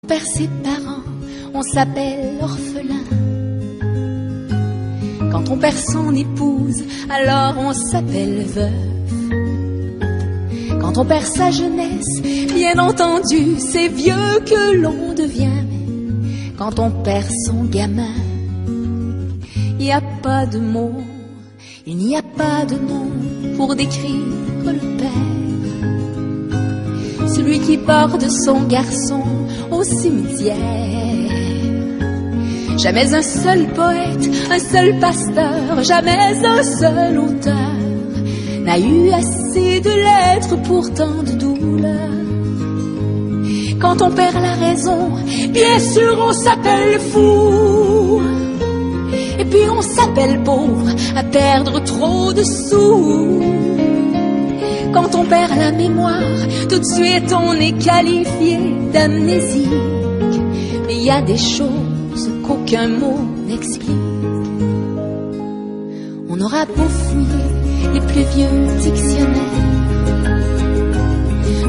Père ses parents, on s'appelle orphelin. Quand on perd son épouse, alors on s'appelle veuve. Quand on perd sa jeunesse, bien entendu, c'est vieux que l'on devient. Quand on perd son gamin, il n'y a pas de mots, il n'y a pas de nom pour décrire le père. Celui qui porte son garçon au cimetière. Jamais un seul poète, un seul pasteur, jamais un seul auteur n'a eu assez de lettres pour tant de douleurs. Quand on perd la raison, bien sûr on s'appelle fou. Et puis on s'appelle pauvre à perdre trop de sous. Quand on perd la mémoire, tout de suite on est qualifié d'amnésique. Mais il y a des choses qu'aucun mot n'explique. On aura beau fouiller les plus vieux dictionnaires,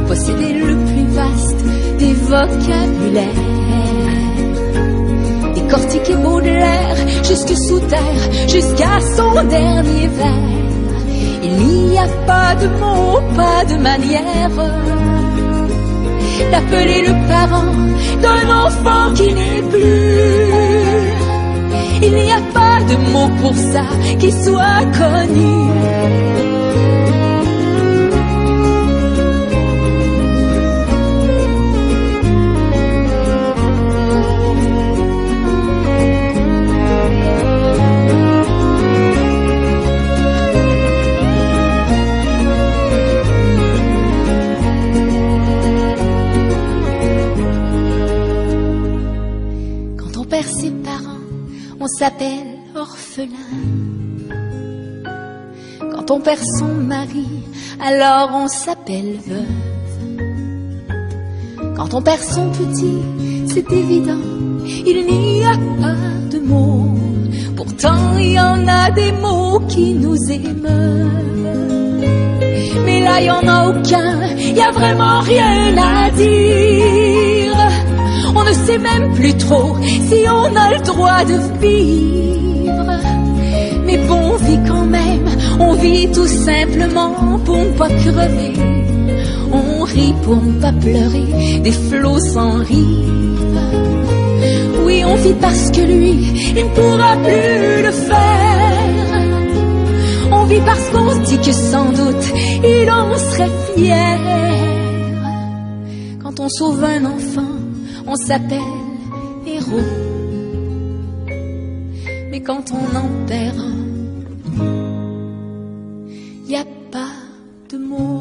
posséder le plus vaste des vocabulaires, décortiquer Baudelaire jusque sous terre, jusqu'à son dernier vers. Il n'y a pas de mots, pas de manière d'appeler le parent d'un enfant qui n'est plus. Il n'y a pas de mots pour ça qui soit connu. Ses parents, on s'appelle orphelin. Quand on perd son mari, alors on s'appelle veuve. Quand on perd son petit, c'est évident, il n'y a pas de mots. Pourtant il y en a des mots qui nous émeuvent. Mais là il n'y en a aucun, il n'y a vraiment rien à dire. On ne sait même plus trop si on a le droit de vivre. Mais bon, on vit quand même, on vit tout simplement pour ne pas crever. On rit pour ne pas pleurer, des flots sans rive. Oui, on vit parce que lui, il ne pourra plus le faire. On vit parce qu'on se dit que sans doute, il en serait fier. Quand on sauve un enfant, on s'appelle héros. Mais quand on en perd un, y a pas de mots.